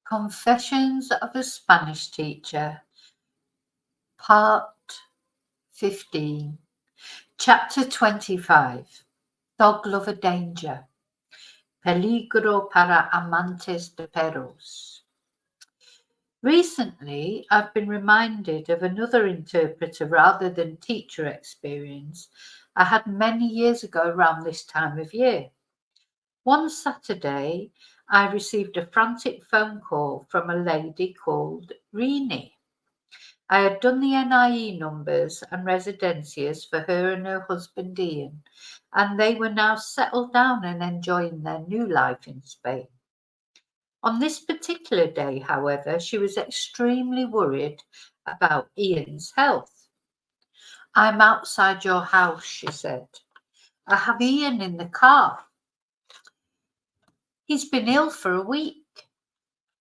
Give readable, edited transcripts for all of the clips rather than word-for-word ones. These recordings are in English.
Confessions of a Spanish Teacher, Part 15, Chapter 25, Dog Lover Danger, Peligro para Amantes de Perros. Recently, I've been reminded of another interpreter rather than teacher experience I had many years ago around this time of year. One Saturday, I received a frantic phone call from a lady called Rini. I had done the NIE numbers and residencias for her and her husband Ian, and they were now settled down and enjoying their new life in Spain. On this particular day, however, she was extremely worried about Ian's health. "I'm outside your house," she said. "I have Ian in the car. He's been ill for a week.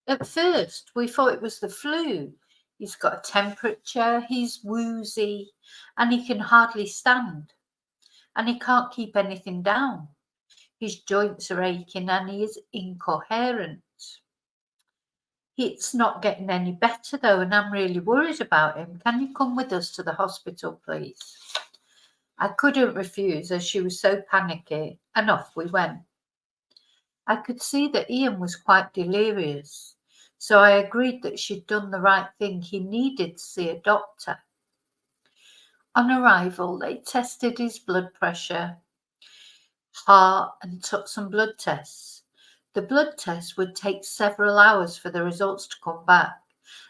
At first, we thought it was the flu. He's got a temperature, he's woozy, and he can hardly stand. And he can't keep anything down. His joints are aching and he is incoherent. It's not getting any better though, and I'm really worried about him. Can you come with us to the hospital, please?" I couldn't refuse as she was so panicky, and off we went. I could see that Ian was quite delirious, so I agreed that she'd done the right thing. He needed to see a doctor. On arrival, they tested his blood pressure, heart, and took some blood tests. The blood tests would take several hours for the results to come back,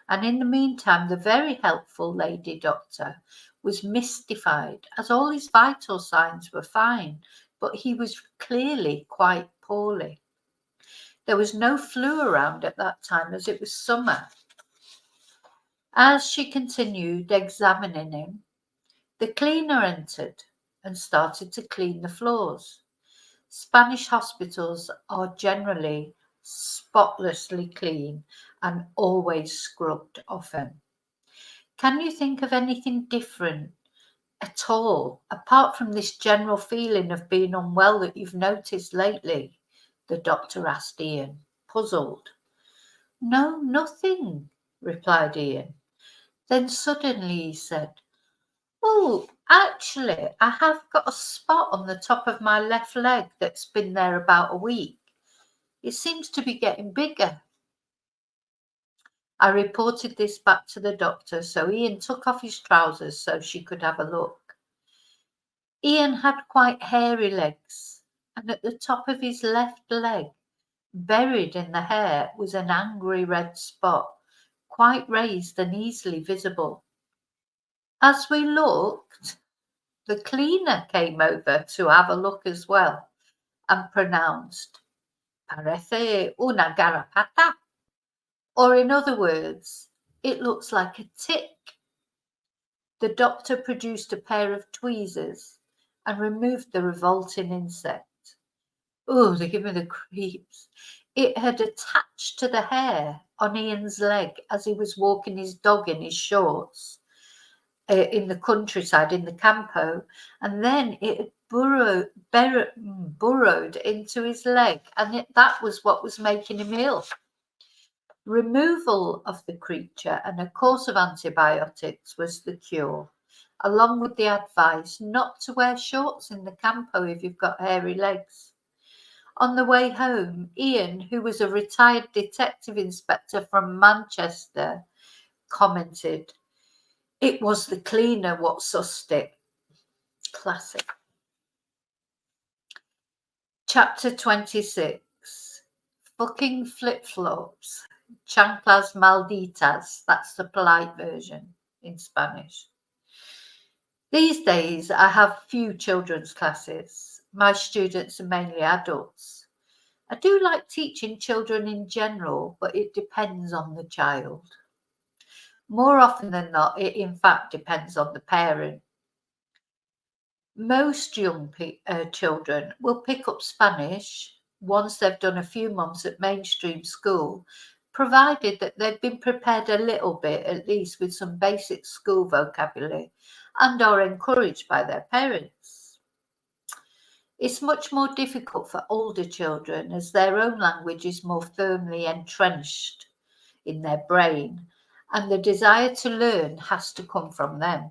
and in the meantime, the very helpful lady doctor was mystified as all his vital signs were fine, but he was clearly quite poorly. There was no flu around at that time as it was summer. As she continued examining him, the cleaner entered and started to clean the floors. Spanish hospitals are generally spotlessly clean and always scrubbed often. Can you think of anything different at all, apart from this general feeling of being unwell that you've noticed lately?" the doctor asked Ian, puzzled. "No, nothing," replied Ian. Then suddenly he said, "Oh, actually, I have got a spot on the top of my left leg that's been there about a week. It seems to be getting bigger." I reported this back to the doctor, so Ian took off his trousers so she could have a look. Ian had quite hairy legs, and at the top of his left leg, buried in the hair, was an angry red spot, quite raised and easily visible. As we looked, the cleaner came over to have a look as well and pronounced, "Parece una garrapata," or in other words, "It looks like a tick." The doctor produced a pair of tweezers and removed the revolting insect. Oh, they give me the creeps. It had attached to the hair on Ian's leg as he was walking his dog in his shorts in the countryside, in the campo, and then it had burrowed into his leg, and that was what was making him ill. Removal of the creature and a course of antibiotics was the cure, along with the advice not to wear shorts in the campo if you've got hairy legs. On the way home, Ian, who was a retired detective inspector from Manchester, commented, "It was the cleaner what sussed it." Classic. Chapter 26. Fucking flip-flops. Chanclas malditas. That's the polite version in Spanish. These days, I have few children's classes. My students are mainly adults. I do like teaching children in general, but it depends on the child. More often than not, it in fact depends on the parent. Most young children will pick up Spanish once they've done a few months at mainstream school, provided that they've been prepared a little bit, at least with some basic school vocabulary, and are encouraged by their parents. It's much more difficult for older children as their own language is more firmly entrenched in their brain, and the desire to learn has to come from them.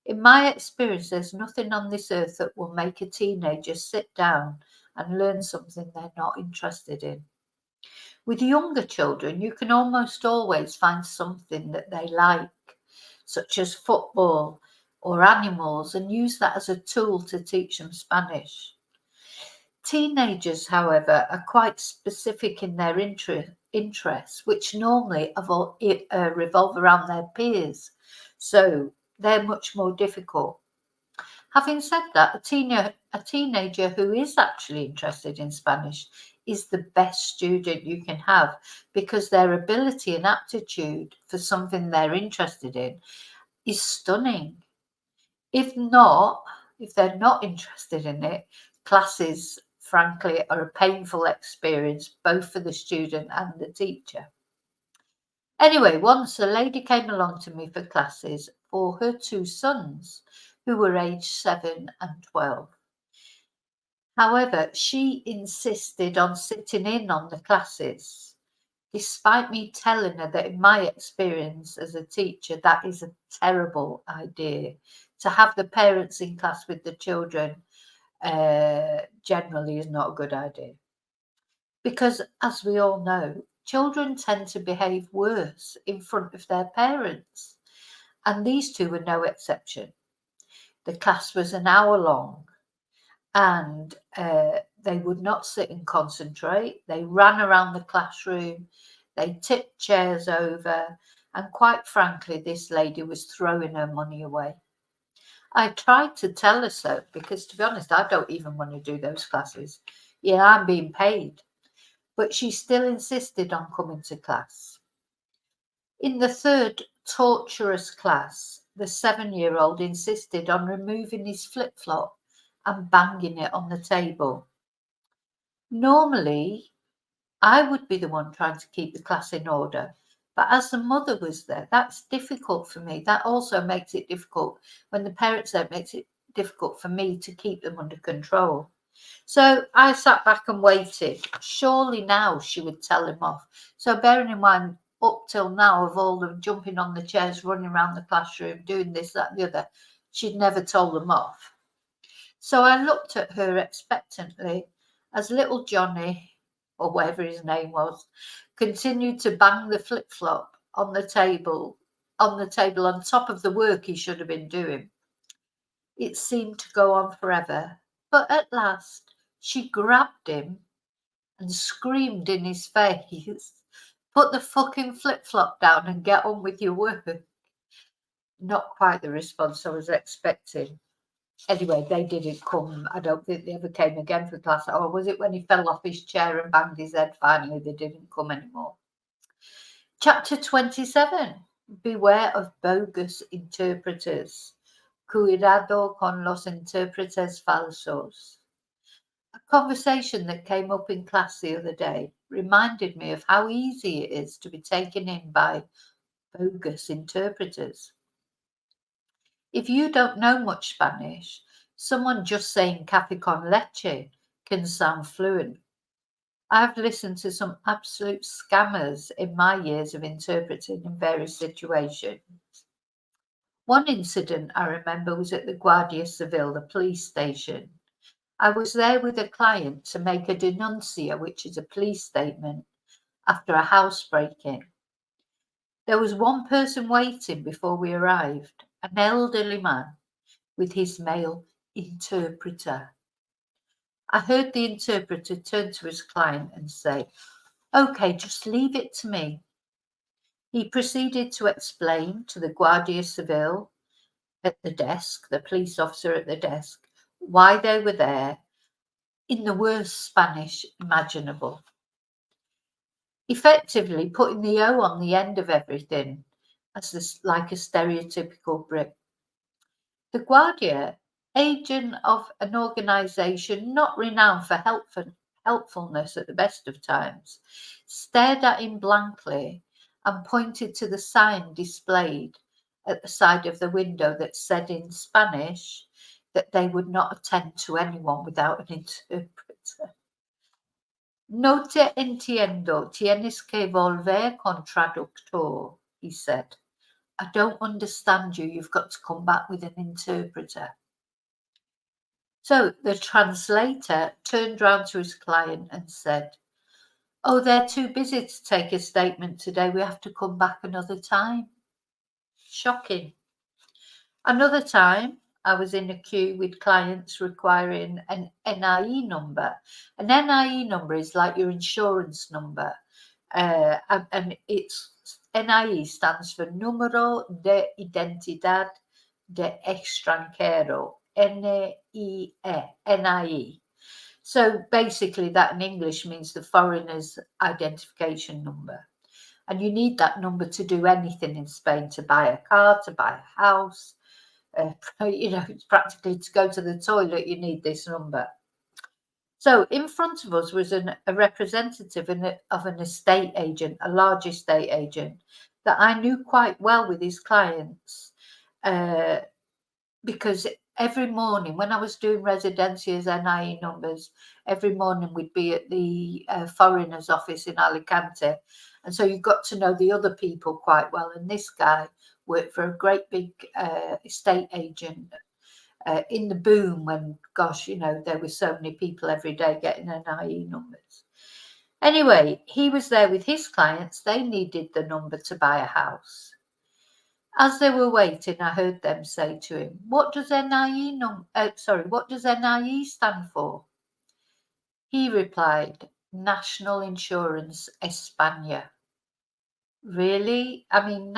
In my experience, there's nothing on this earth that will make a teenager sit down and learn something they're not interested in. With younger children, you can almost always find something that they like, such as football or animals, and use that as a tool to teach them Spanish. Teenagers, however, are quite specific in their interests, which normally revolve around their peers, so they're much more difficult. Having said that, a teenager who is actually interested in Spanish is the best student you can have, because their ability and aptitude for something they're interested in is stunning. If they're not interested in it, classes, frankly, are a painful experience both for the student and the teacher. Anyway, once a lady came along to me for classes for her two sons, who were aged 7 and 12. However, she insisted on sitting in on the classes, despite me telling her that in my experience as a teacher, that is a terrible idea. To have the parents in class with the children generally is not a good idea. Because, as we all know, children tend to behave worse in front of their parents. And these two were no exception. The class was an hour long, and they would not sit and concentrate. They ran around the classroom, they tipped chairs over, and quite frankly, this lady was throwing her money away. I tried to tell her so, because to be honest, I don't even want to do those classes. Yeah, I'm being paid. But she still insisted on coming to class. In the third torturous class, the 7-year-old insisted on removing his flip-flop and banging it on the table. Normally, I would be the one trying to keep the class in order, but as the mother was there, that's difficult for me. That also makes it difficult when the parents there, it makes it difficult for me to keep them under control. So I sat back and waited. Surely now she would tell him off. So bearing in mind, up till now, of all them jumping on the chairs, running around the classroom, doing this, that, and the other, she'd never told them off. So I looked at her expectantly as little Johnny, or whatever his name was, continued to bang the flip-flop on the table on top of the work he should have been doing. It seemed to go on forever, but at last she grabbed him and screamed in his face, "Put the fucking flip-flop down and get on with your work." Not quite the response I was expecting. Anyway, they didn't come. I don't think they ever came again for class. Or was it when he fell off his chair and banged his head? Finally, they didn't come anymore. Chapter 27. Beware of bogus interpreters. Cuidado con los intérpretes falsos. A conversation that came up in class the other day reminded me of how easy it is to be taken in by bogus interpreters. If you don't know much Spanish, someone just saying café con leche can sound fluent. I've listened to some absolute scammers in my years of interpreting in various situations. One incident I remember was at the Guardia Civil, the police station. I was there with a client to make a denuncia, which is a police statement, after a house break-in. There was one person waiting before we arrived, an elderly man with his male interpreter. I heard the interpreter turn to his client and say, "Okay, just leave it to me." He proceeded to explain to the Guardia Civil at the desk, the police officer at the desk, why they were there in the worst Spanish imaginable, effectively putting the O on the end of everything as like a stereotypical Brit. The Guardia, agent of an organisation not renowned for helpfulness at the best of times, stared at him blankly and pointed to the sign displayed at the side of the window that said in Spanish that they would not attend to anyone without an interpreter. No te entiendo, tienes que volver con traductor, he said. I don't understand you, you've got to come back with an interpreter. So the translator turned round to his client and said, oh, they're too busy to take a statement today, we have to come back another time. Shocking. Another time, I was in a queue with clients requiring an NIE number. An NIE number is like your insurance number, and it's NIE stands for Número de Identidad de Extranjero, NIE. So basically, that in English means the foreigner's identification number. And you need that number to do anything in Spain, to buy a car, to buy a house. It's practically to go to the toilet, you need this number. So in front of us was a representative of an estate agent, a large estate agent, that I knew quite well with his clients, because every morning when I was doing Residencia's NIE numbers, every morning we'd be at the foreigners office in Alicante. And so you got to know the other people quite well. And this guy worked for a great big estate agent in the boom when, gosh, there were so many people every day getting NIE numbers. Anyway, he was there with his clients. They needed the number to buy a house. As they were waiting, I heard them say to him, what does NIE stand for? He replied, National Insurance España. Really? I mean,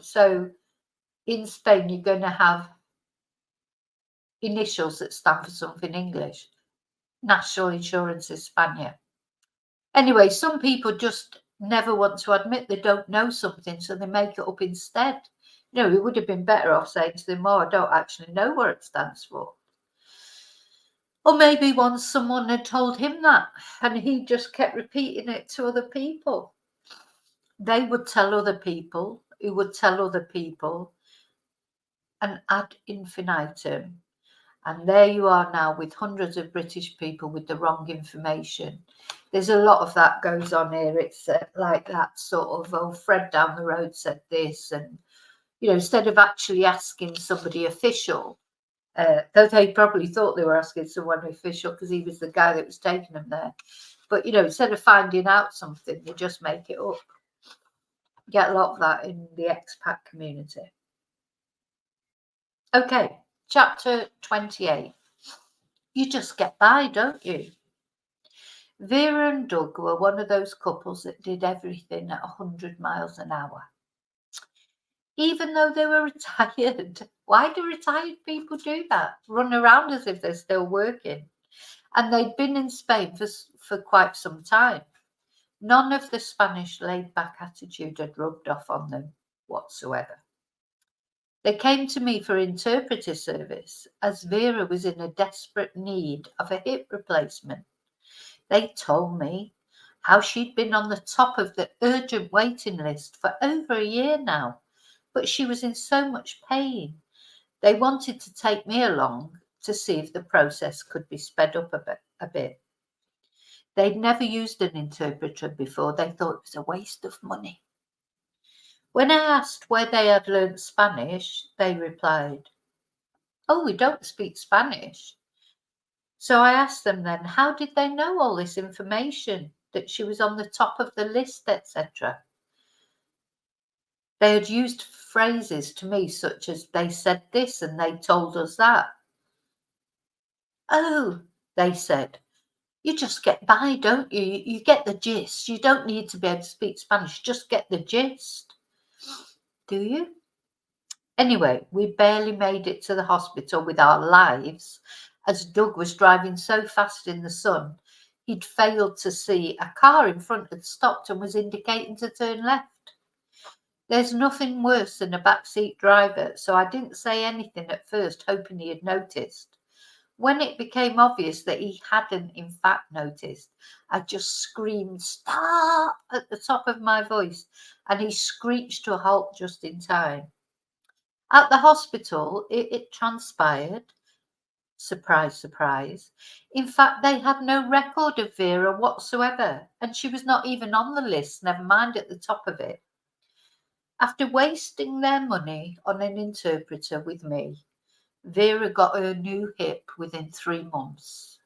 so in Spain, you're going to have initials that stand for something English. National Insurance España. Anyway, some people just never want to admit they don't know something, so they make it up instead. It would have been better off saying to them, oh, I don't actually know what it stands for. Or maybe once someone had told him that and he just kept repeating it to other people. They would tell other people, who would tell other people, and ad infinitum. And there you are now with hundreds of British people with the wrong information. There's a lot of that goes on here. It's like that sort of, oh, Fred down the road said this. And, instead of actually asking somebody official, though they probably thought they were asking someone official because he was the guy that was taking them there. But, instead of finding out something, they just make it up. Get a lot of that in the expat community. Okay, chapter 28. You just get by, don't you? Vera and Doug were one of those couples that did everything at 100 miles an hour. Even though they were retired. Why do retired people do that? Run around as if they're still working. And they'd been in Spain for quite some time. None of the Spanish laid-back attitude had rubbed off on them whatsoever. They came to me for interpreter service as Vera was in a desperate need of a hip replacement. They told me how she'd been on the top of the urgent waiting list for over a year now, but she was in so much pain. They wanted to take me along to see if the process could be sped up a bit. They'd never used an interpreter before. They thought it was a waste of money. When I asked where they had learnt Spanish, they replied, oh, we don't speak Spanish. So I asked them then, how did they know all this information, that she was on the top of the list, etc.? They had used phrases to me such as, they said this and they told us that. Oh, they said, you just get by, don't you? You get the gist. You don't need to be able to speak Spanish. Just get the gist. Do you? Anyway, we barely made it to the hospital with our lives as Doug was driving so fast in the sun, he'd failed to see a car in front had stopped and was indicating to turn left. There's nothing worse than a backseat driver, so I didn't say anything at first, hoping he had noticed. When it became obvious that he hadn't in fact noticed, I just screamed, stop, at the top of my voice, and he screeched to a halt just in time. At the hospital, it transpired Surprise, surprise. In fact, they had no record of Vera whatsoever, and she was not even on the list, never mind at the top of it. After wasting their money on an interpreter with me, Vera got her new hip within 3 months.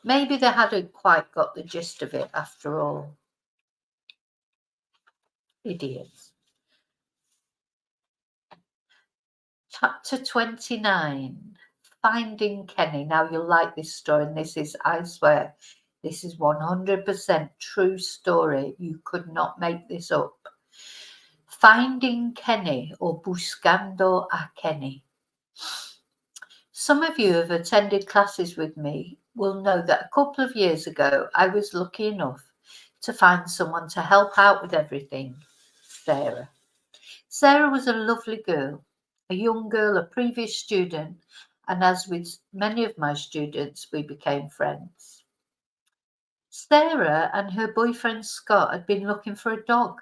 Maybe they hadn't quite got the gist of it after all. Idiots. Chapter 29. Finding Kenny. Now you'll like this story, and this is, I swear, this is 100% true story. You could not make this up. Finding Kenny, or Buscando a Kenny. Some of you who have attended classes with me will know that a couple of years ago I was lucky enough to find someone to help out with everything. Sarah. Sarah was a lovely girl, a young girl, a previous student, and as with many of my students, we became friends. Sarah and her boyfriend Scott had been looking for a dog.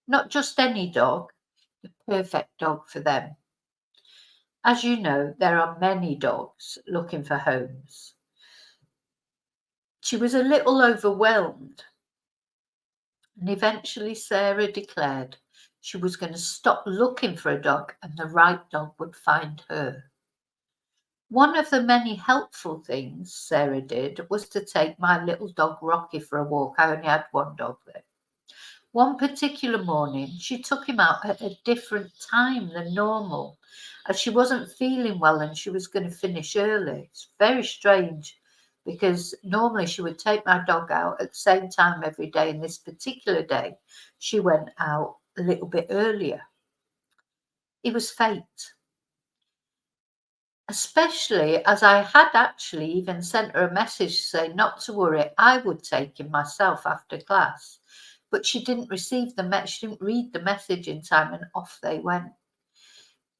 Not just any dog, the perfect dog for them. As you know, there are many dogs looking for homes. She was a little overwhelmed, and eventually Sarah declared she was going to stop looking for a dog and the right dog would find her. One of the many helpful things Sarah did was to take my little dog Rocky for a walk. I only had one dog then. One particular morning, she took him out at a different time than normal, as she wasn't feeling well and she was going to finish early. It's very strange because normally she would take my dog out at the same time every day, and this particular day she went out a little bit earlier. It was fate. Especially as I had actually even sent her a message to say not to worry, I would take him myself after class. But she didn't receive the message, she didn't read the message in time, and off they went.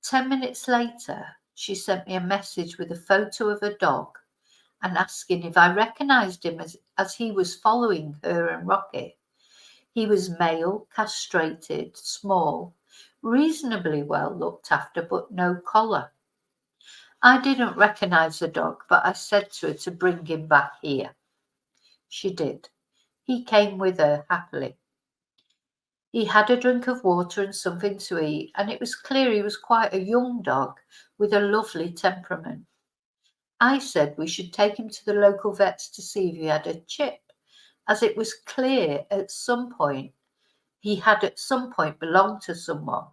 10 minutes later, she sent me a message with a photo of a dog and asking if I recognised him as he was following her and Rocky. He was male, castrated, small, reasonably well looked after, but no collar. I didn't recognise the dog, but I said to her to bring him back here. She did. He came with her happily. He had a drink of water and something to eat, and it was clear he was quite a young dog with a lovely temperament. I said we should take him to the local vets to see if he had a chip, as it was clear he had at some point belonged to someone.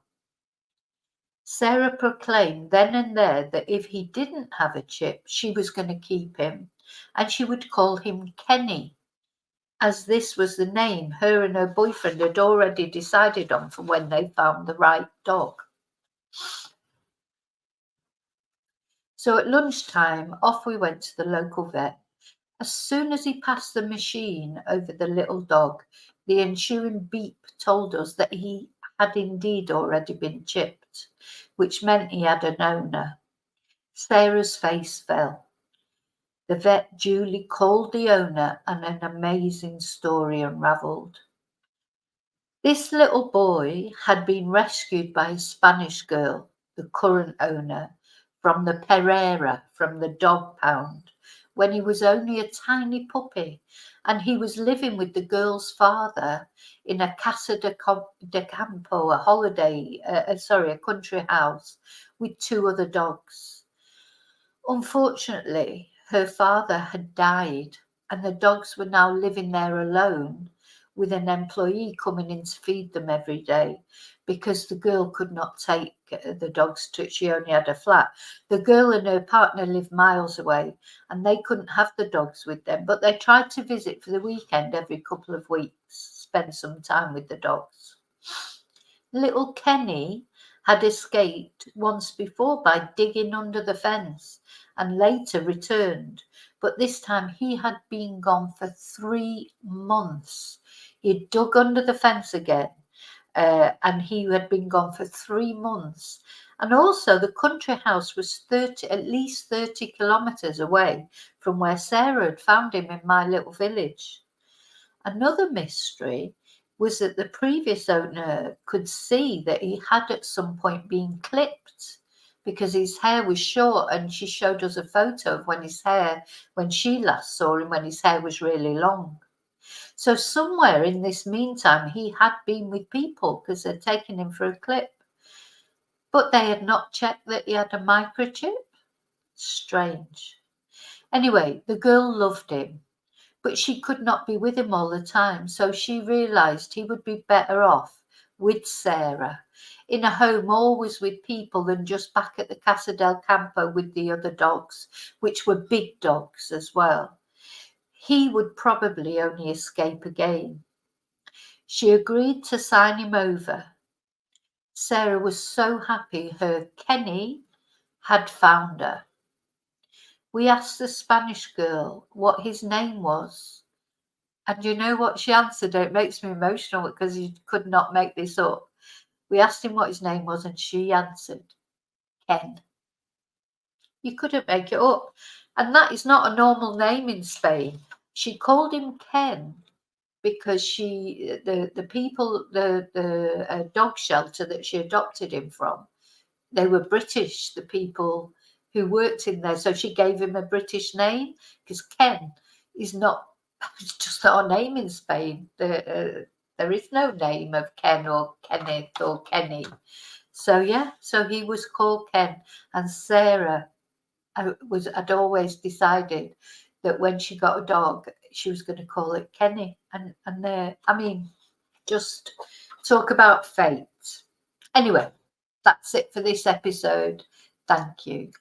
Sarah proclaimed then and there that if he didn't have a chip, she was going to keep him, and she would call him Kenny, as this was the name her and her boyfriend had already decided on for when they found the right dog. So at lunchtime, off we went to the local vet. As soon as he passed the machine over the little dog, the ensuing beep told us that he had indeed already been chipped, which meant he had an owner. Sarah's face fell. The vet duly called the owner, and an amazing story unravelled. This little boy had been rescued by a Spanish girl, the current owner, from the Pereira, from the dog pound, when he was only a tiny puppy, and he was living with the girl's father in a casa de campo, a country house, with 2 other dogs. Unfortunately, her father had died, and the dogs were now living there alone, with an employee coming in to feed them every day, because the girl could not take the dogs to, she only had a flat. The girl and her partner lived miles away, and they couldn't have the dogs with them, but they tried to visit for the weekend every couple of weeks, spend some time with the dogs. Little Kenny had escaped once before by digging under the fence, and later returned, but this time he had been gone for 3 months. He dug under the fence again, and he had been gone for 3 months. And also the country house was at least 30 kilometres away from where Sarah had found him in my little village. Another mystery was that the previous owner could see that he had at some point been clipped because his hair was short, and she showed us a photo of when she last saw him, when his hair was really long. So somewhere in this meantime, he had been with people because they'd taken him for a clip. But they had not checked that he had a microchip. Strange. Anyway, the girl loved him, but she could not be with him all the time, so she realised he would be better off with Sarah, in a home always with people, than just back at the Casa del Campo with the other dogs, which were big dogs as well. He would probably only escape again. She agreed to sign him over. Sarah was so happy her Kenny had found her. We asked the Spanish girl what his name was. And you know what she answered? It makes me emotional because you could not make this up. We asked him what his name was, and she answered, Ken. You couldn't make it up. And that is not a normal name in Spain. She called him Ken because the people, the dog shelter that she adopted him from, they were British, the people who worked in there. So she gave him a British name because Ken is not, it's just not a name in Spain. There is no name of Ken or Kenneth or Kenny. So yeah, so he was called Ken, and Sarah had always decided that when she got a dog, she was going to call it Kenny. And I mean, just talk about fate. Anyway, that's it for this episode. Thank you.